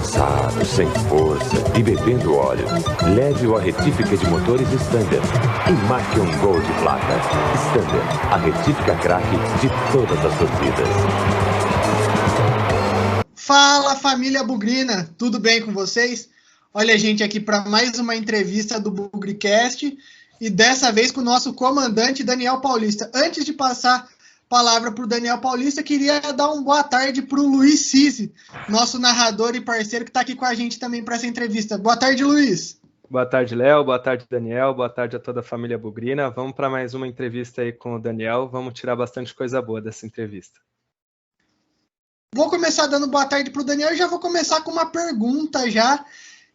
cansado, sem força e bebendo óleo, leve-o à retífica de motores Standard e marque um gol de placa. Standard, a retífica craque de todas as torcidas. Fala, família bugrina, tudo bem com vocês? Olha a gente aqui para mais uma entrevista do BugriCast e dessa vez com o nosso comandante Daniel Paulista. Antes de passar a palavra para o Daniel Paulista, queria dar uma boa tarde para o Luiz Cisi, nosso narrador e parceiro que está aqui com a gente também para essa entrevista. Boa tarde, Luiz. Boa tarde, Léo. Boa tarde, Daniel. Boa tarde a toda a família bugrina. Vamos para mais uma entrevista aí com o Daniel. Vamos tirar bastante coisa boa dessa entrevista. Vou começar dando boa tarde para o Daniel e já vou começar com uma pergunta já.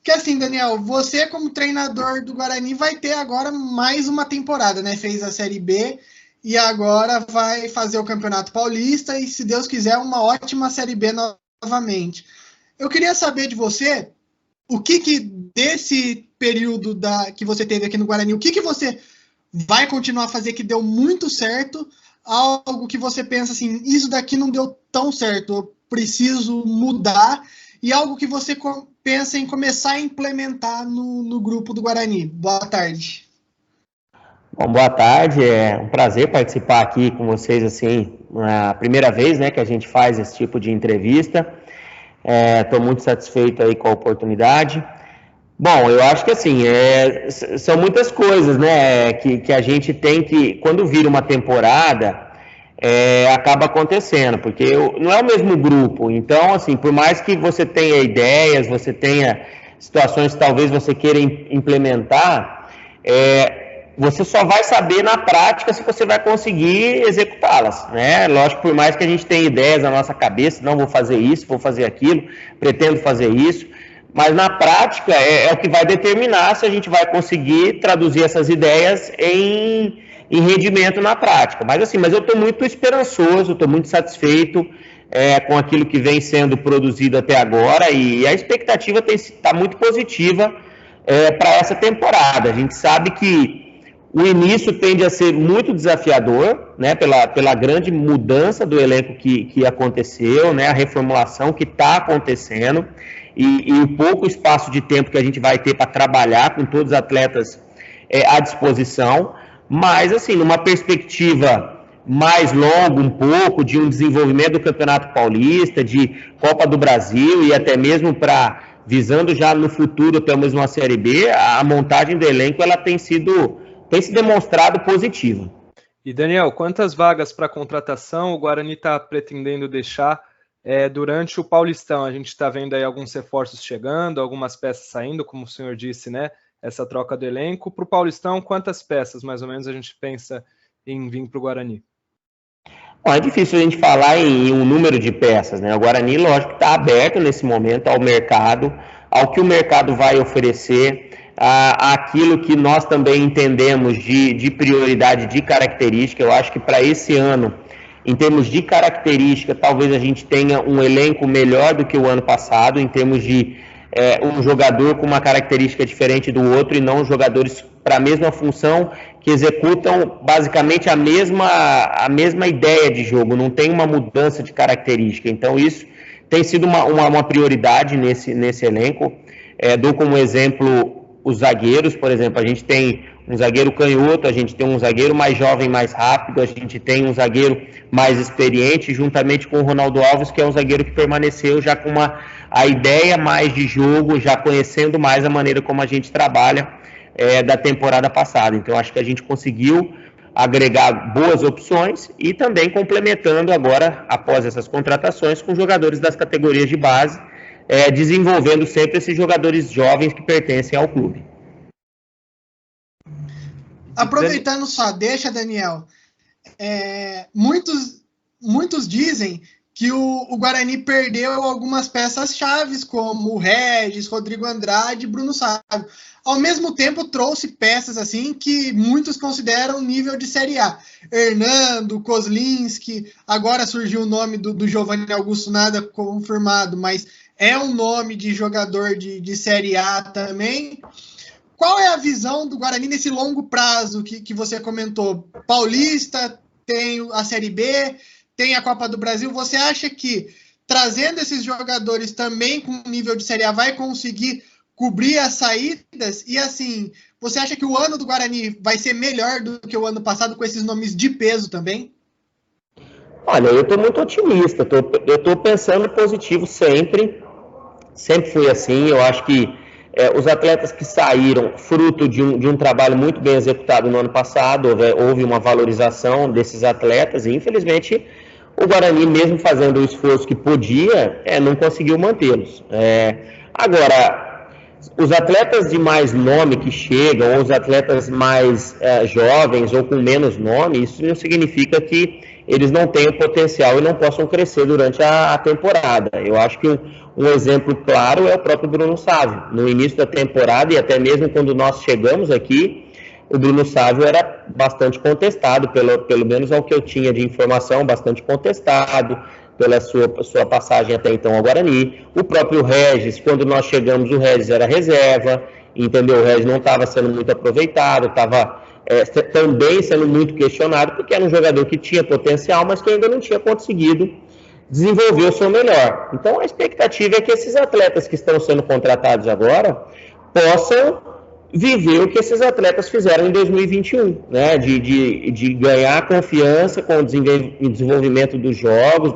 Que assim, Daniel, você como treinador do Guarani vai ter agora mais uma temporada, né? Fez a Série B e agora vai fazer o Campeonato Paulista e, se Deus quiser, uma ótima Série B novamente. Eu queria saber de você, o que desse período que você teve aqui no Guarani, o que você vai continuar a fazer que deu muito certo, algo que você pensa assim, isso daqui não deu tão certo, eu preciso mudar, e algo que você pensa em começar a implementar no grupo do Guarani. Boa tarde. Bom, boa tarde, é um prazer participar aqui com vocês, assim, a primeira vez, né, que a gente faz esse tipo de entrevista. Estou muito satisfeito aí com a oportunidade. Bom, eu acho que assim, são muitas coisas, né, que a gente tem que, quando vira uma temporada, acaba acontecendo, porque não é o mesmo grupo. Então, assim, por mais que você tenha ideias, você tenha situações que talvez você queira implementar, você só vai saber na prática se você vai conseguir executá-las, né? Lógico, por mais que a gente tenha ideias na nossa cabeça, não vou fazer isso, vou fazer aquilo, pretendo fazer isso, mas na prática é o que vai determinar se a gente vai conseguir traduzir essas ideias em rendimento na prática. Mas eu estou muito esperançoso, estou muito satisfeito com aquilo que vem sendo produzido até agora e a expectativa está muito positiva para essa temporada. A gente sabe que o início tende a ser muito desafiador, né, pela grande mudança do elenco que aconteceu, né, a reformulação que está acontecendo e o pouco espaço de tempo que a gente vai ter para trabalhar com todos os atletas à disposição, mas assim, numa perspectiva mais longa um pouco, de um desenvolvimento do Campeonato Paulista, de Copa do Brasil e até mesmo visando já no futuro até mesmo a Série B, a montagem do elenco ela tem se demonstrado positiva. E Daniel, quantas vagas para contratação o Guarani está pretendendo deixar durante o Paulistão? A gente está vendo aí alguns reforços chegando, algumas peças saindo, como o senhor disse, né? Essa troca do elenco. Para o Paulistão, quantas peças mais ou menos a gente pensa em vir para o Guarani? Bom, é difícil a gente falar em um número de peças, né? O Guarani, lógico, está aberto nesse momento ao mercado, ao que o mercado vai oferecer, aquilo que nós também entendemos de prioridade de característica. Eu acho que para esse ano, em termos de característica, talvez a gente tenha um elenco melhor do que o ano passado, em termos de um jogador com uma característica diferente do outro e não jogadores para a mesma função que executam basicamente a mesma ideia de jogo, não tem uma mudança de característica. Então isso tem sido uma prioridade nesse elenco. Dou como exemplo os zagueiros, por exemplo, a gente tem um zagueiro canhoto, a gente tem um zagueiro mais jovem, mais rápido, a gente tem um zagueiro mais experiente, juntamente com o Ronaldo Alves, que é um zagueiro que permaneceu já com a ideia mais de jogo, já conhecendo mais a maneira como a gente trabalha da temporada passada. Então, acho que a gente conseguiu agregar boas opções e também complementando agora, após essas contratações, com jogadores das categorias de base, desenvolvendo sempre esses jogadores jovens que pertencem ao clube. Aproveitando só, deixa, Daniel, muitos dizem que o Guarani perdeu algumas peças-chave, como o Regis, Rodrigo Andrade e Bruno Sávio. Ao mesmo tempo, trouxe peças assim que muitos consideram nível de Série A. Hernando, Kozlinski, agora surgiu o nome do Giovanni Augusto, nada confirmado, mas é um nome de jogador de Série A também. Qual é a visão do Guarani nesse longo prazo que você comentou? Paulista, tem a Série B, tem a Copa do Brasil. Você acha que trazendo esses jogadores também com nível de Série A, vai conseguir cobrir as saídas? E assim, você acha que o ano do Guarani vai ser melhor do que o ano passado com esses nomes de peso também? Olha, eu estou muito otimista, eu estou pensando positivo sempre fui assim. Eu acho que os atletas que saíram fruto de um trabalho muito bem executado no ano passado, houve uma valorização desses atletas e infelizmente o Guarani, mesmo fazendo o esforço que podia, não conseguiu mantê-los. Agora, os atletas de mais nome que chegam, ou os atletas mais jovens ou com menos nome, isso não significa que eles não tenham potencial e não possam crescer durante a temporada. Eu acho que um exemplo claro é o próprio Bruno Sávio. No início da temporada e até mesmo quando nós chegamos aqui, o Bruno Sávio era bastante contestado, pelo menos ao que eu tinha de informação, bastante contestado pela sua passagem até então ao Guarani. O próprio Regis, quando nós chegamos, o Regis era reserva, entendeu? O Regis não estava sendo muito aproveitado, estava também sendo muito questionado, porque era um jogador que tinha potencial, mas que ainda não tinha conseguido desenvolver o seu melhor. Então a expectativa é que esses atletas que estão sendo contratados agora possam viver o que esses atletas fizeram em 2021, né? De ganhar confiança com o desenvolvimento dos jogos,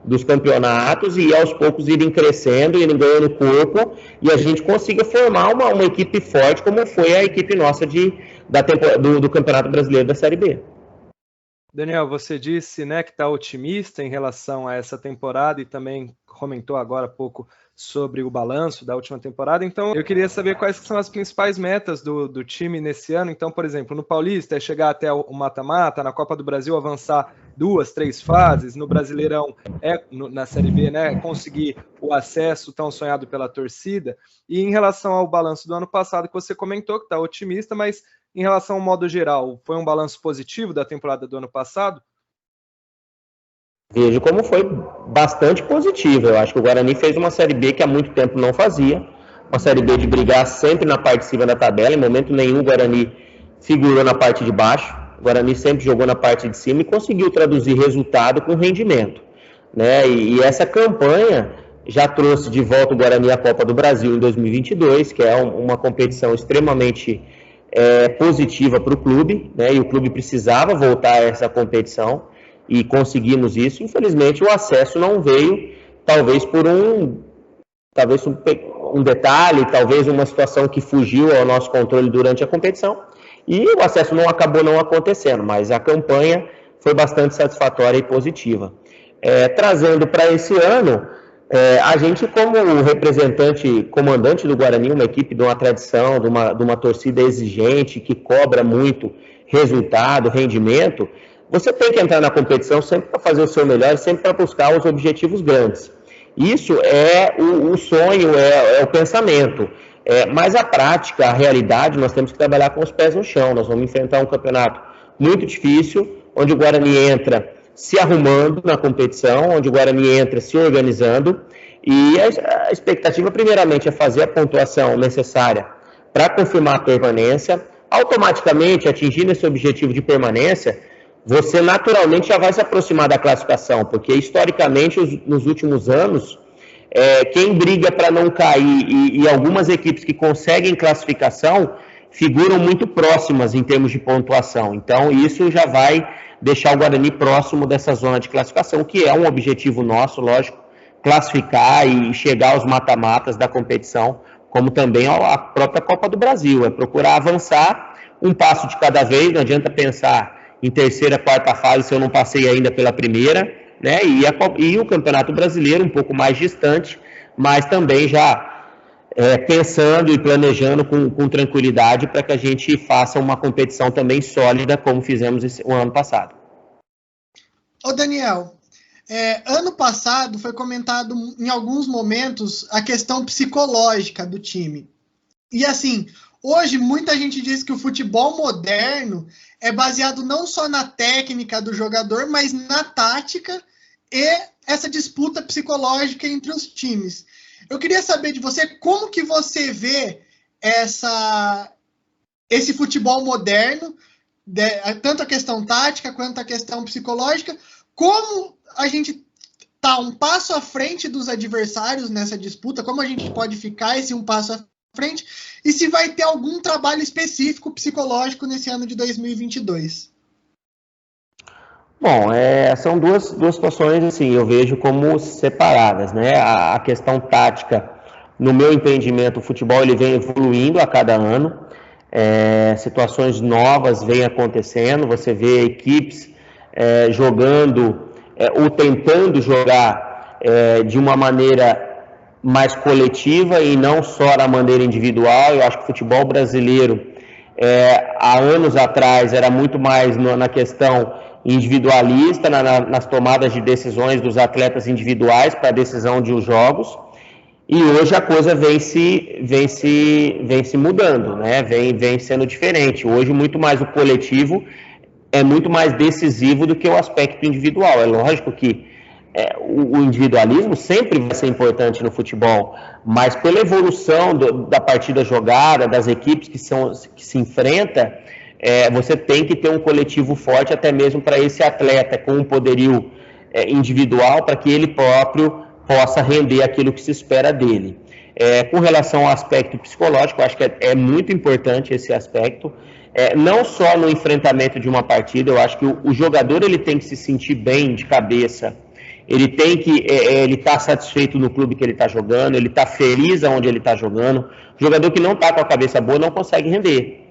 dos campeonatos, e aos poucos irem crescendo, irem ganhando corpo, e a gente consiga formar uma equipe forte, como foi a equipe nossa do Campeonato Brasileiro da Série B. Daniel, você disse, né, que está otimista em relação a essa temporada e também comentou agora há pouco sobre o balanço da última temporada. Então, eu queria saber quais são as principais metas do time nesse ano. Então, por exemplo, no Paulista é chegar até o mata-mata, na Copa do Brasil avançar 2, 3 fases, no Brasileirão na Série B, né, conseguir o acesso tão sonhado pela torcida. E em relação ao balanço do ano passado, que você comentou que está otimista, mas em relação ao modo geral, foi um balanço positivo da temporada do ano passado? Vejo como foi bastante positivo. Eu acho que o Guarani fez uma Série B que há muito tempo não fazia, uma Série B de brigar sempre na parte de cima da tabela. Em momento nenhum o Guarani figurou na parte de baixo, o Guarani sempre jogou na parte de cima e conseguiu traduzir resultado com rendimento, né? E essa campanha já trouxe de volta o Guarani à Copa do Brasil em 2022, que é uma competição extremamente positiva para o clube, né? E o clube precisava voltar a essa competição e conseguimos isso. Infelizmente o acesso não veio, talvez por um detalhe, talvez uma situação que fugiu ao nosso controle durante a competição, e o acesso acabou não acontecendo, mas a campanha foi bastante satisfatória e positiva. Trazendo para esse ano, a gente, como representante, comandante do Guarani, uma equipe de uma tradição, de uma torcida exigente, que cobra muito resultado, rendimento, você tem que entrar na competição sempre para fazer o seu melhor, sempre para buscar os objetivos grandes. Isso é o sonho, é o pensamento. Mas a prática, a realidade, nós temos que trabalhar com os pés no chão. Nós vamos enfrentar um campeonato muito difícil, onde o Guarani entra se arrumando na competição, onde o Guarani entra se organizando, e a expectativa, primeiramente, é fazer a pontuação necessária para confirmar a permanência. Automaticamente, atingindo esse objetivo de permanência, você naturalmente já vai se aproximar da classificação, porque historicamente, nos últimos anos, quem briga para não cair e algumas equipes que conseguem classificação figuram muito próximas em termos de pontuação. Então, isso já vai deixar o Guarani próximo dessa zona de classificação, que é um objetivo nosso, lógico, classificar e chegar aos mata-matas da competição, como também a própria Copa do Brasil. É procurar avançar um passo de cada vez, não adianta pensar em terceira, quarta fase se eu não passei ainda pela primeira, né? E o Campeonato Brasileiro um pouco mais distante, mas também já pensando e planejando com tranquilidade para que a gente faça uma competição também sólida, como fizemos o ano passado. Ô Daniel, ano passado foi comentado em alguns momentos a questão psicológica do time. E assim, hoje muita gente diz que o futebol moderno é baseado não só na técnica do jogador, mas na tática e essa disputa psicológica entre os times. Eu queria saber de você como que você vê esse futebol moderno, tanto a questão tática quanto a questão psicológica, como a gente tá um passo à frente dos adversários nessa disputa, como a gente pode ficar esse um passo à frente, e se vai ter algum trabalho específico psicológico nesse ano de 2022. Bom, são duas situações, assim, eu vejo como separadas, né? A questão tática, no meu entendimento, o futebol ele vem evoluindo a cada ano, situações novas vêm acontecendo, você vê equipes jogando ou tentando jogar de uma maneira mais coletiva e não só da maneira individual. Eu acho que o futebol brasileiro, há anos atrás, era muito mais na questão individualista, nas tomadas de decisões dos atletas individuais para a decisão de os jogos, e hoje a coisa vem se mudando, né? Vem sendo diferente. Hoje muito mais o coletivo é muito mais decisivo do que o aspecto individual. É lógico que o individualismo sempre vai ser importante no futebol, mas pela evolução da partida jogada, das equipes que se enfrentam, você tem que ter um coletivo forte até mesmo para esse atleta com um poderio individual, para que ele próprio possa render aquilo que se espera dele. Com relação ao aspecto psicológico, eu acho que é muito importante esse aspecto, não só no enfrentamento de uma partida. Eu acho que o jogador ele tem que se sentir bem de cabeça, ele tem que estar satisfeito no clube que ele está jogando, ele está feliz aonde ele está jogando. O jogador que não está com a cabeça boa não consegue render.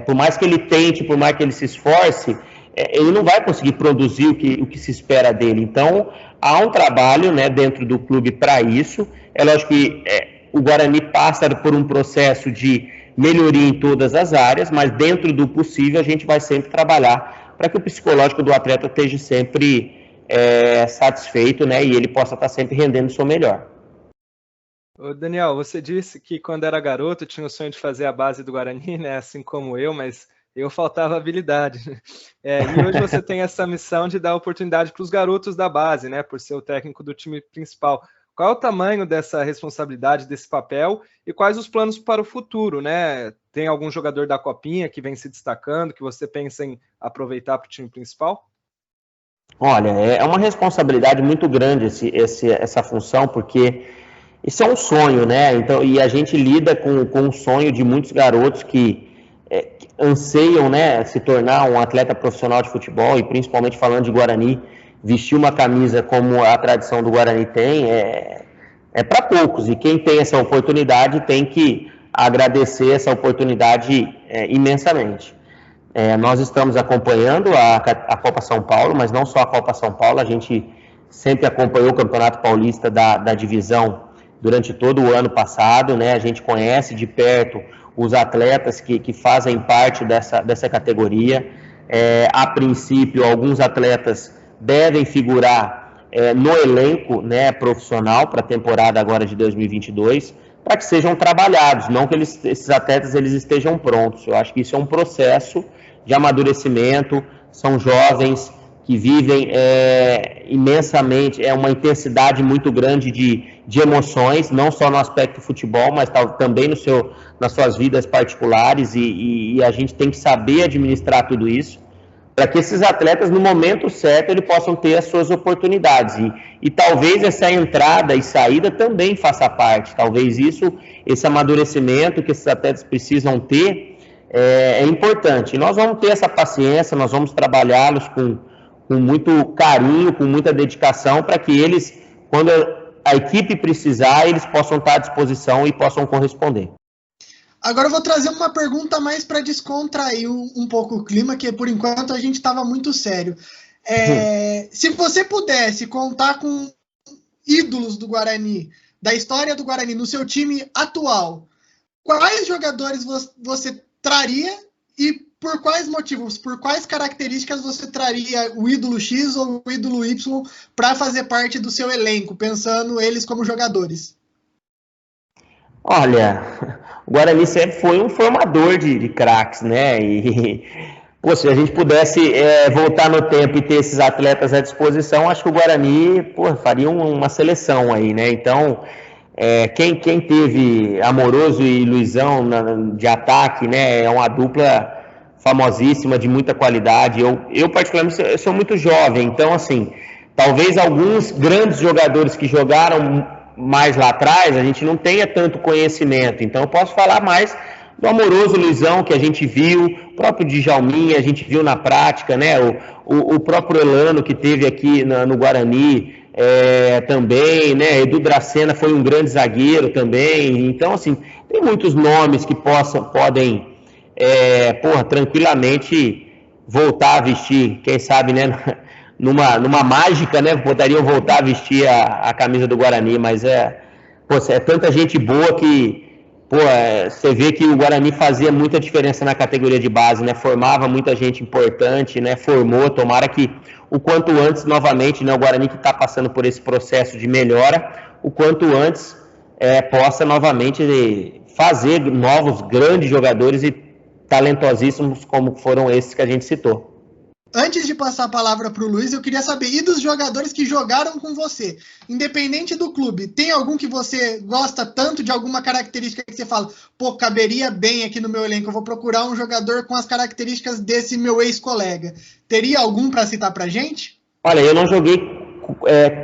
Por mais que ele tente, por mais que ele se esforce, ele não vai conseguir produzir o que se espera dele. Então, há um trabalho, né, dentro do clube para isso. É lógico que o Guarani passa por um processo de melhoria em todas as áreas, mas dentro do possível a gente vai sempre trabalhar para que o psicológico do atleta esteja sempre satisfeito, né, e ele possa estar sempre rendendo o seu melhor. Ô Daniel, você disse que quando era garoto tinha o sonho de fazer a base do Guarani, né, assim como eu, mas eu faltava habilidade. E hoje você tem essa missão de dar oportunidade para os garotos da base, né, por ser o técnico do time principal. Qual é o tamanho dessa responsabilidade, desse papel, e quais os planos para o futuro, né? Tem algum jogador da Copinha que vem se destacando, que você pensa em aproveitar para o time principal? Olha, é uma responsabilidade muito grande essa função, porque isso é um sonho, né? Então, e a gente lida com o sonho de muitos garotos que anseiam, né, se tornar um atleta profissional de futebol, e principalmente falando de Guarani, vestir uma camisa como a tradição do Guarani tem, é para poucos, e quem tem essa oportunidade tem que agradecer essa oportunidade imensamente. Nós estamos acompanhando a Copa São Paulo, mas não só a Copa São Paulo, a gente sempre acompanhou o Campeonato Paulista da divisão durante todo o ano passado, né? A gente conhece de perto os atletas que fazem parte dessa categoria. A princípio, alguns atletas devem figurar no elenco, né, profissional para a temporada agora de 2022, para que sejam trabalhados, não que esses atletas eles estejam prontos. Eu acho que isso é um processo de amadurecimento, são jovens que vivem imensamente, uma intensidade muito grande de emoções, não só no aspecto futebol, mas também nas suas vidas particulares, e a gente tem que saber administrar tudo isso, para que esses atletas, no momento certo, eles possam ter as suas oportunidades, e talvez essa entrada e saída também faça parte, talvez esse amadurecimento que esses atletas precisam ter, é importante. E nós vamos ter essa paciência, nós vamos trabalhá-los com muito carinho, com muita dedicação, para que eles, quando a equipe precisar, eles possam estar à disposição e possam corresponder. Agora eu vou trazer uma pergunta mais para descontrair um pouco o clima, que por enquanto a gente estava muito sério. Se você pudesse contar com ídolos do Guarani, da história do Guarani, no seu time atual, quais jogadores você traria e por quais motivos, por quais características você traria o ídolo X ou o ídolo Y para fazer parte do seu elenco, pensando eles como jogadores? Olha, o Guarani sempre foi um formador de craques, né? E se a gente pudesse voltar no tempo e ter esses atletas à disposição, acho que o Guarani faria uma seleção aí, né? Então, quem teve Amoroso e Luizão de ataque, né? É uma dupla famosíssima, de muita qualidade. Eu particularmente, eu sou muito jovem, então, assim, talvez alguns grandes jogadores que jogaram mais lá atrás, a gente não tenha tanto conhecimento. Então eu posso falar mais do Amoroso Luizão, que a gente viu, o próprio Djalminha, a gente viu na prática, né? O próprio Elano, que teve aqui no Guarani, também, né? Edu Dracena foi um grande zagueiro também. Então, assim, tem muitos nomes que podem tranquilamente voltar a vestir, quem sabe, né? Numa mágica, né? Poderiam voltar a vestir a camisa do Guarani, mas é tanta gente boa que você vê que o Guarani fazia muita diferença na categoria de base, né? Formava muita gente importante, né? Formou, tomara que o quanto antes, novamente, né? O Guarani que está passando por esse processo de melhora, o quanto antes possa novamente fazer novos grandes jogadores e talentosíssimos como foram esses que a gente citou. Antes de passar a palavra para o Luiz, eu queria saber, e dos jogadores que jogaram com você, independente do clube, tem algum que você gosta tanto de alguma característica que você fala, caberia bem aqui no meu elenco, eu vou procurar um jogador com as características desse meu ex-colega. Teria algum para citar para gente? Olha, eu não joguei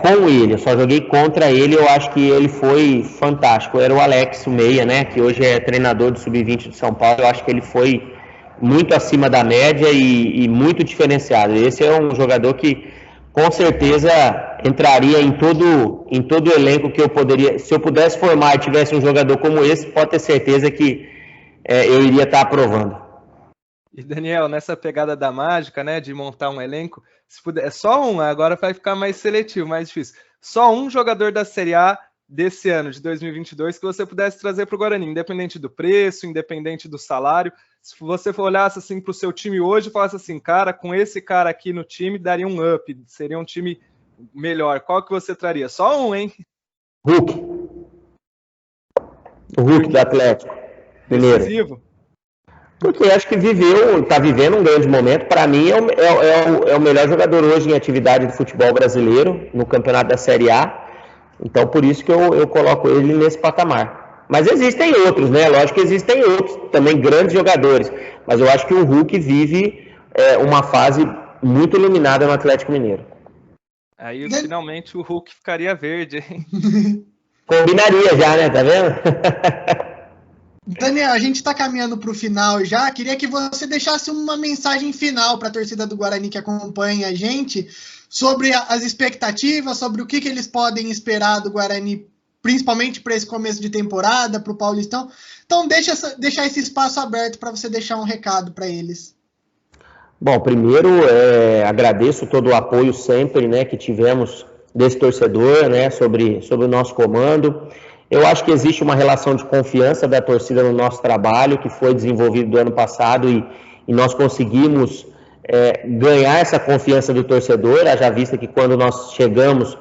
com ele, eu só joguei contra ele, eu acho que ele foi fantástico. Era o Alex, o meia, né, que hoje é treinador do Sub-20 de São Paulo, eu acho que ele foi muito acima da média e muito diferenciado. Esse é um jogador que com certeza entraria em todo o elenco que eu poderia, se eu pudesse formar e tivesse um jogador como esse, pode ter certeza que eu iria estar aprovando. E Daniel, nessa pegada da mágica, né, de montar um elenco, se puder, só um, agora vai ficar mais seletivo, mais difícil, só um jogador da Série A desse ano, de 2022, que você pudesse trazer para o Guarani, independente do preço, independente do salário. Se você for olhasse assim para o seu time hoje e falasse assim, cara, com esse cara aqui no time, daria um up, seria um time melhor. Qual que você traria? Só um, hein? Hulk. O Hulk do Atlético Mineiro. Decisivo? Porque acho que está vivendo um grande momento. Para mim, é o melhor jogador hoje em atividade do futebol brasileiro, no campeonato da Série A. Então, por isso que eu coloco ele nesse patamar. Mas existem outros, né? Lógico que existem outros, também grandes jogadores. Mas eu acho que o Hulk vive uma fase muito iluminada no Atlético Mineiro. Aí, finalmente, o Hulk ficaria verde, hein? Combinaria já, né? Tá vendo? Daniel, a gente está caminhando para o final já. Queria que você deixasse uma mensagem final para a torcida do Guarani que acompanha a gente sobre as expectativas, sobre o que eles podem esperar do Guarani, principalmente para esse começo de temporada, para o Paulistão. Então, deixar esse espaço aberto para você deixar um recado para eles. Bom, primeiro, agradeço todo o apoio sempre, né, que tivemos desse torcedor, né, sobre o nosso comando. Eu acho que existe uma relação de confiança da torcida no nosso trabalho, que foi desenvolvido do ano passado e nós conseguimos ganhar essa confiança do torcedor, haja vista que quando nós chegamos,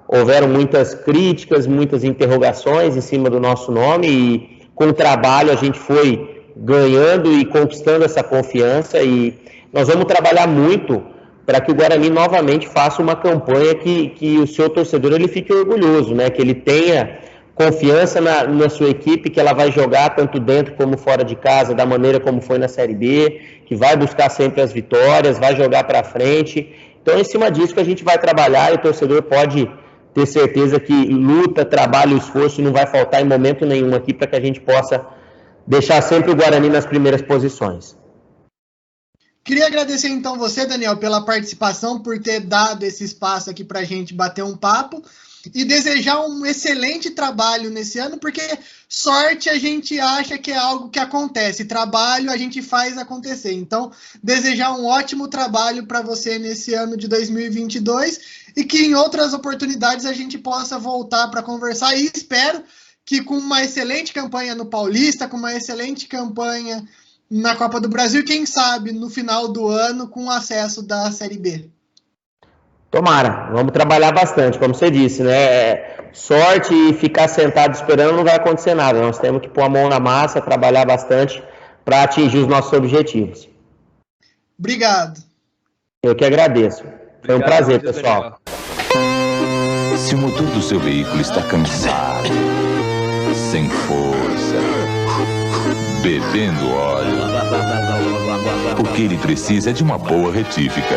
houveram muitas críticas, muitas interrogações em cima do nosso nome e com o trabalho a gente foi ganhando e conquistando essa confiança e nós vamos trabalhar muito para que o Guarani novamente faça uma campanha que o seu torcedor ele fique orgulhoso, né? Que ele tenha confiança na sua equipe, que ela vai jogar tanto dentro como fora de casa, da maneira como foi na Série B, que vai buscar sempre as vitórias, vai jogar para frente. Então, em cima disso que a gente vai trabalhar e o torcedor pode ter certeza que luta, trabalho e esforço não vai faltar em momento nenhum aqui para que a gente possa deixar sempre o Guarani nas primeiras posições. Queria agradecer então você, Daniel, pela participação, por ter dado esse espaço aqui para a gente bater um papo e desejar um excelente trabalho nesse ano, porque sorte a gente acha que é algo que acontece, trabalho a gente faz acontecer. Então, desejar um ótimo trabalho para você nesse ano de 2022 e que em outras oportunidades a gente possa voltar para conversar e espero que com uma excelente campanha no Paulista, com uma excelente campanha na Copa do Brasil e quem sabe no final do ano com acesso da Série B. Tomara, vamos trabalhar bastante, como você disse, né? Sorte e ficar sentado esperando não vai acontecer nada. Nós temos que pôr a mão na massa, trabalhar bastante para atingir os nossos objetivos. Obrigado. Eu que agradeço. Foi um prazer, pessoal. Se o motor do seu veículo está cansado, sem força, bebendo óleo, o que ele precisa é de uma boa retífica.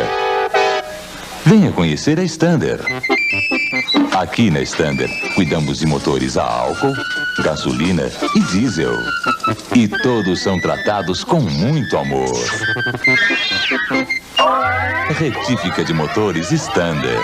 Venha conhecer a Stander. Aqui na Stander, cuidamos de motores a álcool, gasolina e diesel. E todos são tratados com muito amor. Retífica de motores Stander.